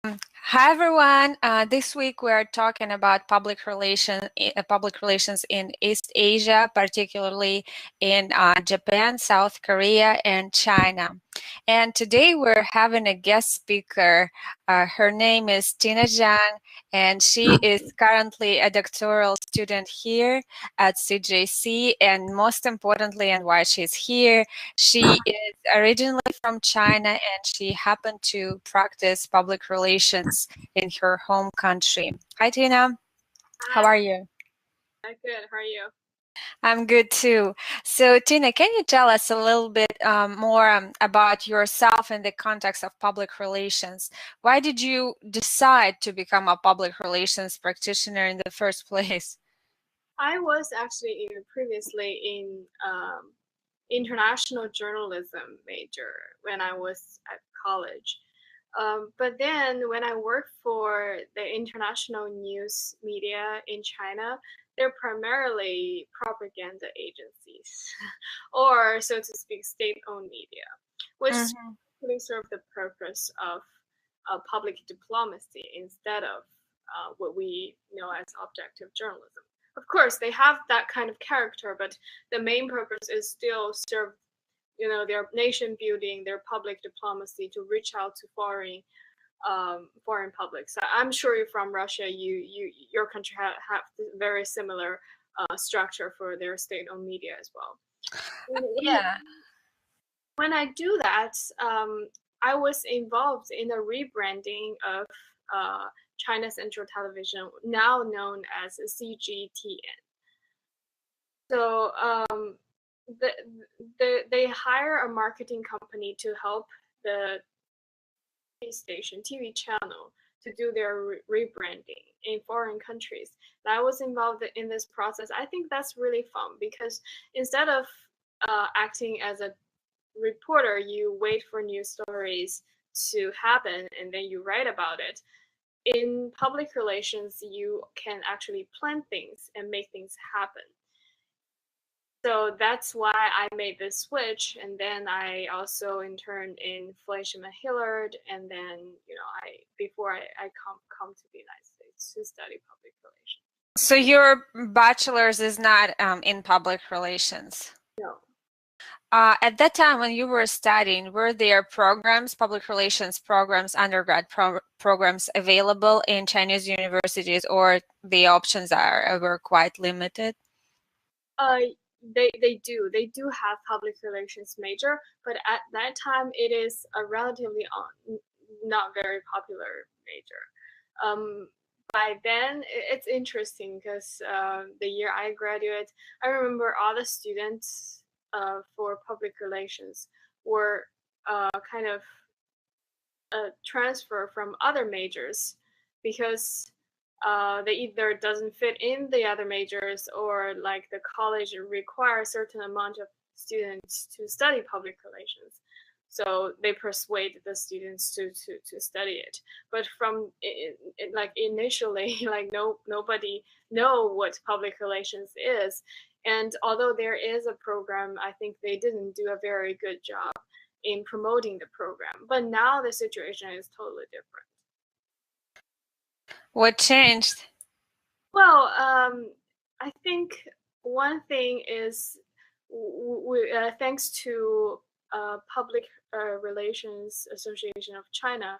Hi everyone. This week we are talking about public relations in East Asia, particularly in Japan, South Korea, and China. And today we're having a guest speaker. Her name is Tina Zhang, and she is currently a doctoral student here at CJC. And most importantly, and why she's here, she is originally from China, and she happened to practice public relations in her home country. Hi, Tina. How are you? I'm good. How are you? I'm good too. So, Tina, can you tell us a little bit more about yourself in the context of public relations? Why did you decide to become a public relations practitioner in the first place? I was actually previously in international journalism major when I was at college. But then when I worked for the international news media in China, they're primarily propaganda agencies, or so to speak, state-owned media, which really serve the purpose of public diplomacy instead of what we know as objective journalism. Of course, they have that kind of character, but the main purpose is still serve, their nation building, their public diplomacy to reach out to foreign publics. So I'm sure you're from Russia. Your country have very similar structure for their state-owned media as well. Yeah. When I do that, I was involved in the rebranding of China Central Television, now known as CGTN. So they hire a marketing company to help the TV channel to do their rebranding in foreign countries. And I was involved in this process. I think that's really fun because instead of acting as a reporter, you wait for news stories to happen and then you write about it. In public relations, you can actually plan things and make things happen. So that's why I made this switch, and then I also interned in Fleishman Hillard, and then before I come to the United States to study public relations. So your bachelor's is not in public relations? No. At that time when you were studying, were there programs, public relations programs, undergrad programs available in Chinese universities, or the options were quite limited? They do have public relations major, but at that time it is a relatively not very popular major. By then it's interesting because the year I graduated, I remember all the students for public relations were kind of transfer from other majors because they either doesn't fit in the other majors or like the college requires a certain amount of students to study public relations. So they persuade the students to study it. But from like initially, like nobody know what public relations is. And although there is a program, I think they didn't do a very good job in promoting the program. But now the situation is totally different. What changed? Well, I think one thing is thanks to Public Relations Association of China,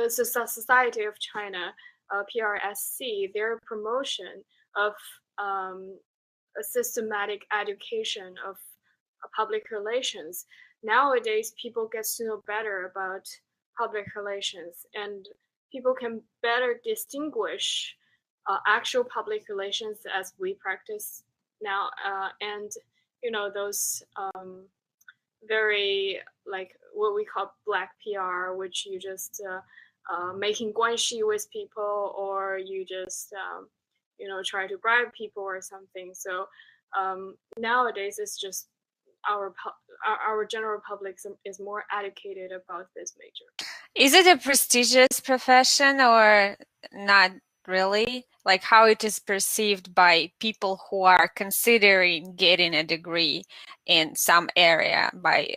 Society of China, PRSC, their promotion of a systematic education of public relations. Nowadays, people get to know better about public relations, and people can better distinguish actual public relations as we practice now, and those very like what we call black PR, which you just making guanxi with people, or you just try to bribe people or something. So nowadays it's just our general public is more educated about this major. Is it a prestigious profession or not really? Like how it is perceived by people who are considering getting a degree in some area by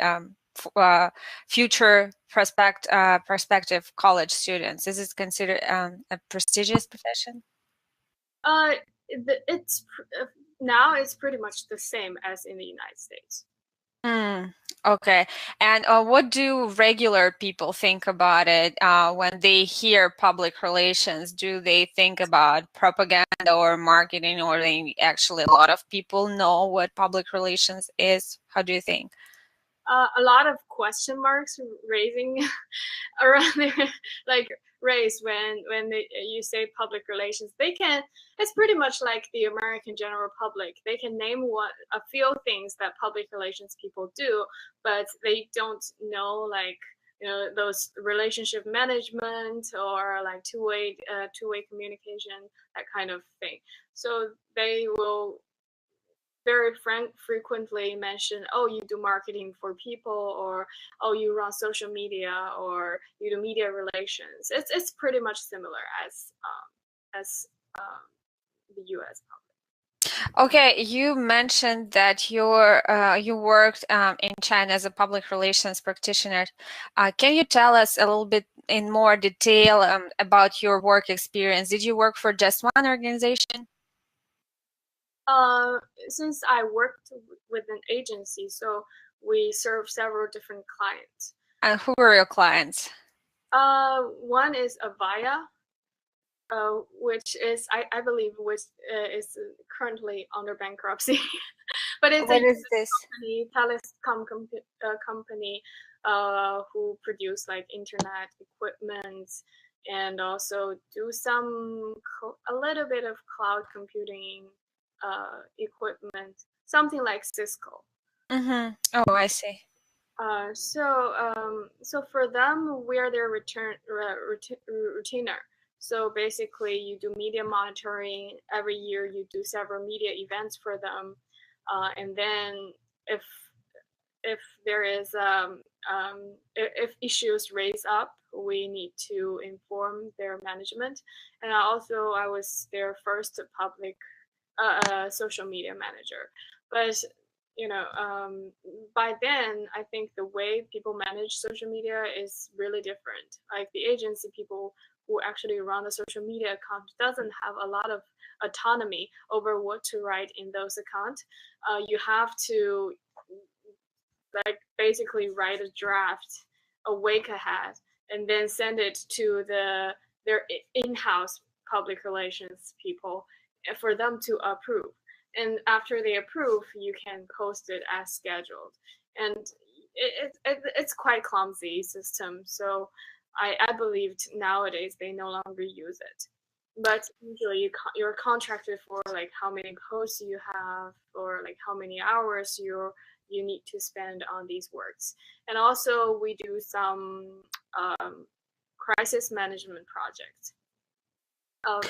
future prospective college students? Is it considered a prestigious profession? Uh, it's now it's pretty much the same as in the United States. Mm, okay. And what do regular people think about it when they hear public relations? Do they think about propaganda or marketing, or they actually a lot of people know what public relations is? How do you think? A lot of question marks raising around there, like raised when you say public relations. They can. It's pretty much like the American general public. They can name a few things that public relations people do, but they don't know like those relationship management or like two-way communication, that kind of thing. So they will very frequently mention, oh, you do marketing for people, or oh, you run social media, or you do media relations. It's pretty much similar as the U.S. Okay, you mentioned that you worked in China as a public relations practitioner. Can you tell us a little bit in more detail about your work experience? Did you work for just one organization? Since I worked with an agency, so we serve several different clients. And who were your clients? One is Avaya, which is I believe which is currently under bankruptcy, but it's a What is US this? company, company, who produce like internet equipment and also do a little bit of cloud computing equipment, something like Cisco. Mm-hmm. Oh, I see. So for them, we are their routiner. So basically, you do media monitoring every year. You do several media events for them, and then if if there is if issues raise up, we need to inform their management. And I was their first public social media manager. But by then, I think the way people manage social media is really different. Like the agency people who actually run the social media account doesn't have a lot of autonomy over what to write in those accounts. You have to like basically write a draft a week ahead and then send it to their in-house public relations people for them to approve. And after they approve, you can post it as scheduled. And it's quite clumsy system. So I believed nowadays they no longer use it. But usually you're contracted for like how many posts you have, or like how many hours you need to spend on these works. And also we do some crisis management projects. Um,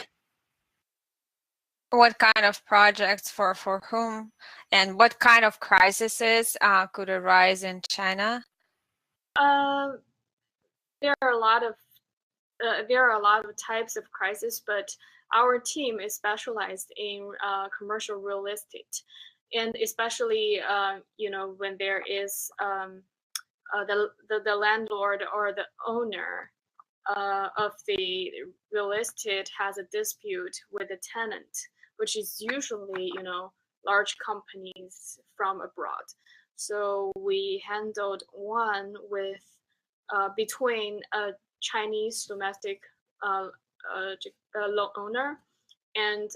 What kind of projects for whom, and what kind of crises could arise in China? uh, there are a lot of types of crisis, but our team is specialized in commercial real estate, and especially when there is the landlord or the owner of the real estate has a dispute with the tenant, which is usually large companies from abroad. So we handled one with between a Chinese domestic uh, loan owner and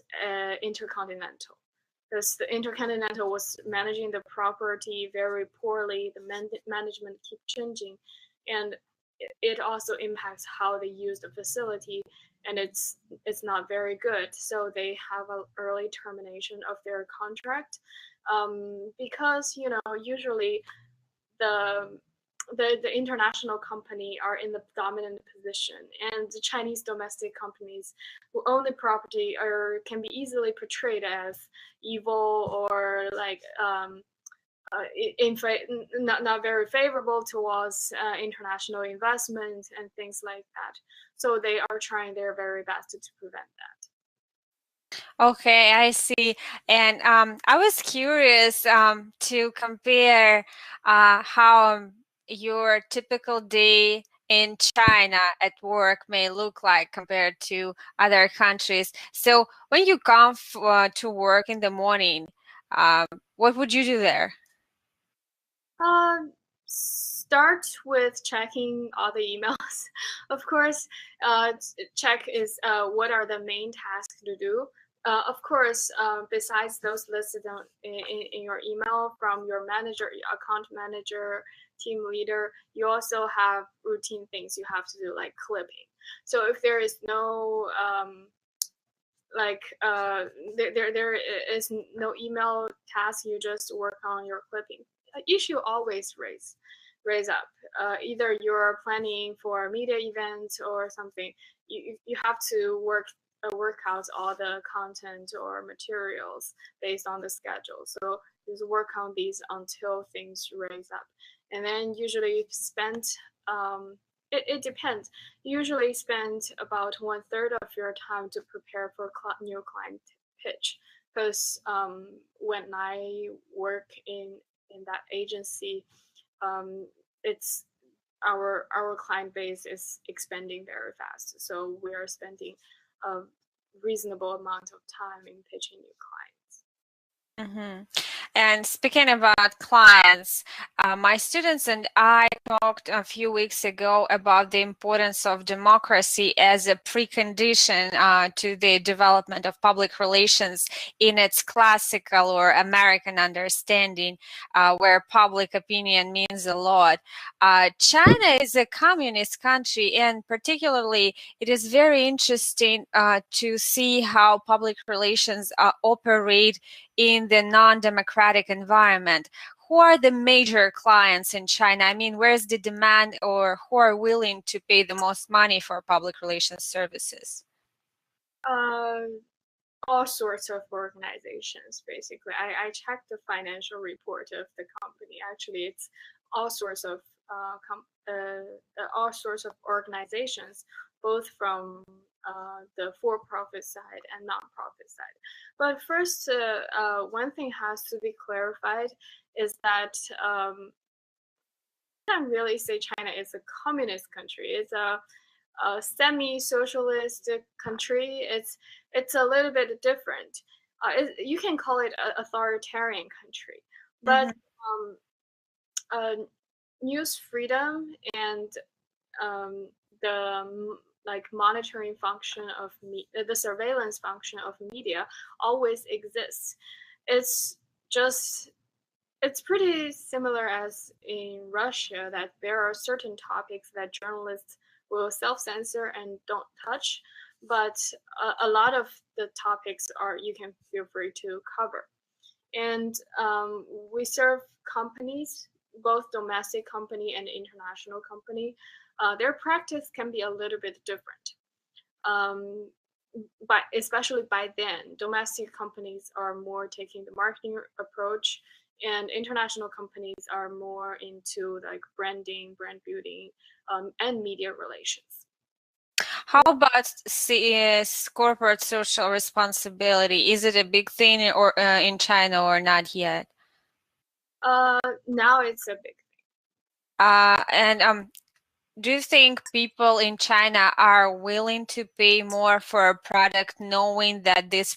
Intercontinental. Because the Intercontinental was managing the property very poorly, the management keep changing, and it also impacts how they use the facility, and it's not very good. So they have an early termination of their contract, because usually the the international company are in the dominant position, and the Chinese domestic companies who own the property can be easily portrayed as evil, or like not very favorable towards international investment and things like that. So they are trying their very best to prevent that. Okay, I see. And I was curious to compare how your typical day in China at work may look like compared to other countries. So when you come to work in the morning, um, what would you do there? Start with checking all the emails. Of course, check is what are the main tasks to do. Of course, besides those listed in your email from your manager, account manager, team leader, you also have routine things you have to do, like clipping. So if there is no like there is no email task, you just work on your clipping. Issue always raise up. Either you're planning for a media event or something, you have to work out all the content or materials based on the schedule. So just work on these until things raise up, and then usually spend it depends. Usually spend about 1/3 of your time to prepare for new client pitch. Because when I work in that agency, it's our client base is expanding very fast, so we are spending a reasonable amount of time in pitching new clients. Mm-hmm. And speaking about clients, my students and I talked a few weeks ago about the importance of democracy as a precondition to the development of public relations in its classical or American understanding, where public opinion means a lot. China is a communist country, and particularly it is very interesting to see how public relations operate in the non-democratic environment. Who are the major clients in China? I mean, where's the demand, or who are willing to pay the most money for public relations services? All sorts of organizations, basically. I checked the financial report of the company. Actually, it's all sorts of all sorts of organizations, both from the for-profit side and non-profit side. But first, one thing has to be clarified is that I can't really say China is a communist country. It's a semi-socialist country. It's a little bit different. You can call it an authoritarian country, but uh, news freedom and the like monitoring function of the surveillance function of media always exists. It's just it's pretty similar as in Russia, that there are certain topics that journalists will self-censor and don't touch, but a lot of the topics are you can feel free to cover. And we serve companies, both domestic company and international company. Their practice can be a little bit different. But especially by then, domestic companies are more taking the marketing approach, and international companies are more into like branding, brand building, and media relations. How about corporate social responsibility? Is it a big thing or in China or not yet? Now it's a big thing. And do you think people in China are willing to pay more for a product knowing that this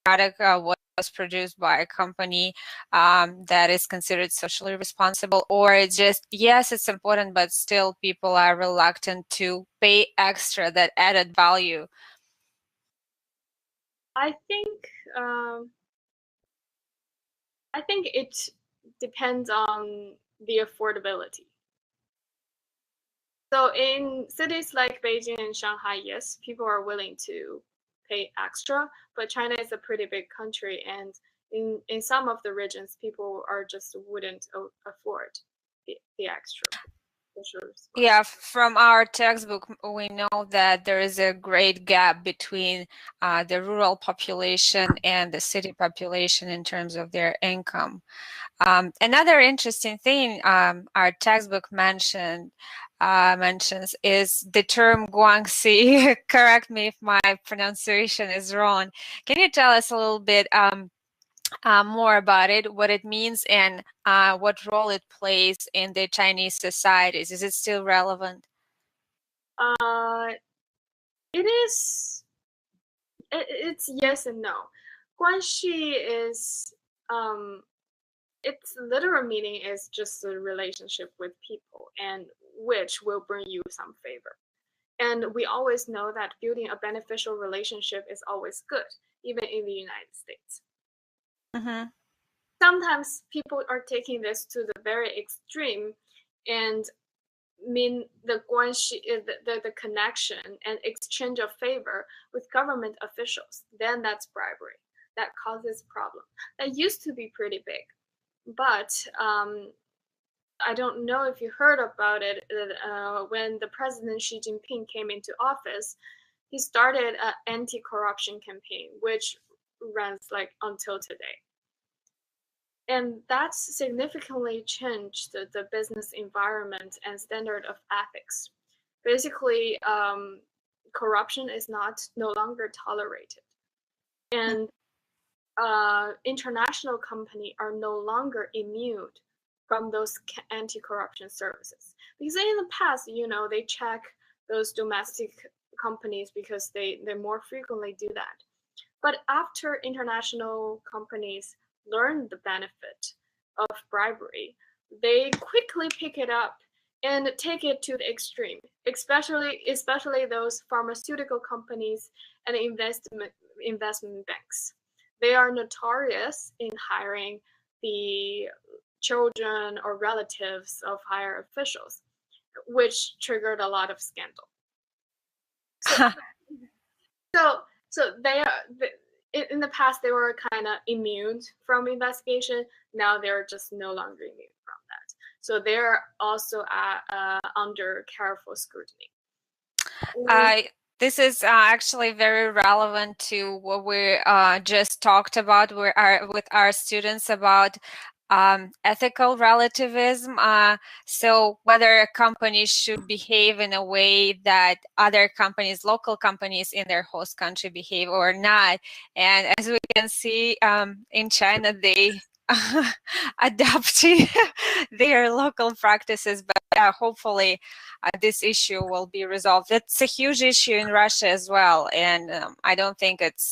product was produced by a company that is considered socially responsible? Or it's just, yes, it's important, but still people are reluctant to pay extra, that added value? I think it depends on the affordability. So in cities like Beijing and Shanghai, yes, people are willing to pay extra, but China is a pretty big country, and in some of the regions, people are just wouldn't afford the extra. Yeah, from our textbook, we know that there is a great gap between the rural population and the city population in terms of their income. Another interesting thing our textbook mentions is the term guangxi. Correct me if my pronunciation is wrong. Can you tell us a little bit more about it, what it means, and what role it plays in the Chinese societies? Is it still relevant? Uh, it is. It's yes and no. Guanxi is its literal meaning is just a relationship with people, and which will bring you some favor. And we always know that building a beneficial relationship is always good, even in the United States. Mm-hmm. Sometimes people are taking this to the very extreme and mean the guanxi, the connection and exchange of favor with government officials. Then that's bribery. That causes problem. That used to be pretty big, but I don't know if you heard about it. When the President Xi Jinping came into office, he started an anti-corruption campaign, which runs like until today. And that's significantly changed the business environment and standard of ethics. Basically, corruption is no longer tolerated, and international companies are no longer immune from those anti-corruption services. Because in the past, they check those domestic companies because they more frequently do that. But after international companies learn the benefit of bribery, they quickly pick it up and take it to the extreme, especially those pharmaceutical companies and investment banks. They are notorious in hiring the children or relatives of higher officials, which triggered a lot of scandal. So, so they are in the past they were kind of immune from investigation. Now they're just no longer immune from that. So they're also under careful scrutiny. This is actually very relevant to what we just talked about with our students about ethical relativism. So whether a company should behave in a way that other companies, local companies in their host country behave or not. And as we can see in China, they adapting their local practices, but hopefully this issue will be resolved. It's a huge issue in Russia as well, and I don't think it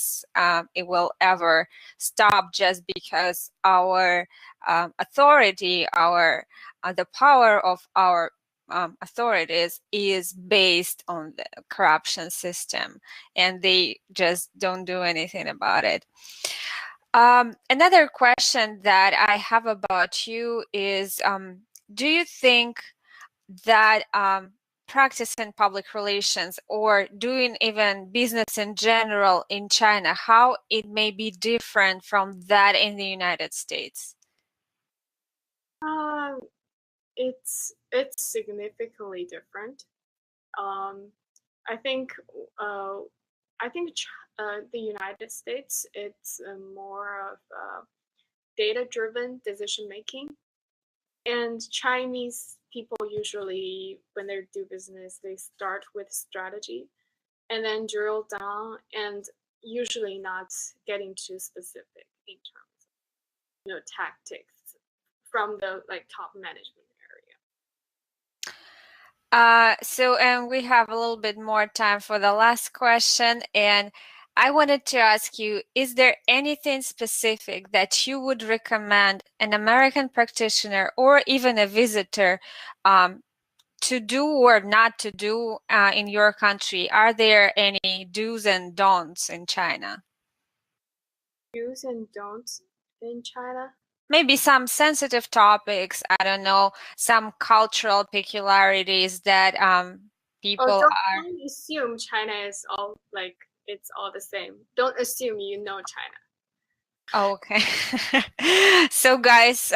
will ever stop just because our authority, the power of our authorities is based on the corruption system, and they just don't do anything about it. Another question that I have about you is, do you think that practicing public relations or doing even business in general in China, how it may be different from that in the United States? It's significantly different. I think the United States, it's more of data-driven decision making, and Chinese people usually, when they do business, they start with strategy and then drill down, and usually not getting too specific in terms of tactics from the top management area. And we have a little bit more time for the last question. And I wanted to ask you, is there anything specific that you would recommend an American practitioner or even a visitor to do or not to do in your country? Are there any do's and don'ts in China? Do's and don'ts in China? Maybe some sensitive topics, I don't know, some cultural peculiarities that people are. Don't assume China is all it's all the same. Don't assume you know China. Oh, okay. So guys,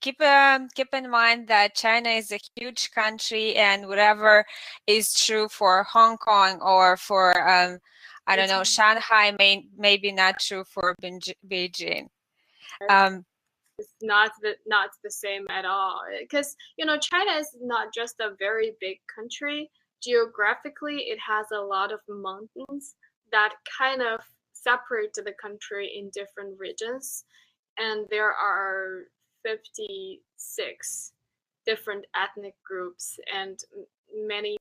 keep in mind that China is a huge country, and whatever is true for Hong Kong or for I don't know, Shanghai may be not true for Beijing. It's not the same at all, because China is not just a very big country. Geographically, it has a lot of mountains that kind of separate the country in different regions, and there are 56 different ethnic groups, and many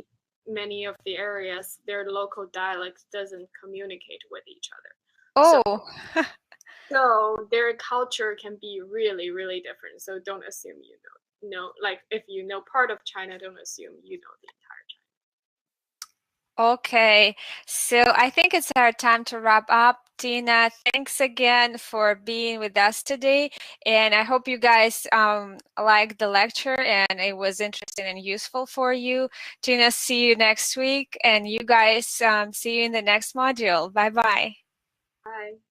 of the areas their local dialect doesn't communicate with each other. So Oh, so their culture can be really, really different. So don't assume like if you know part of China, don't assume you know the entire okay. So I think it's our time to wrap up. Tina, thanks again for being with us today. And I hope you guys liked the lecture and it was interesting and useful for you. Tina, see you next week. And you guys see you in the next module. Bye-bye. China. Bye.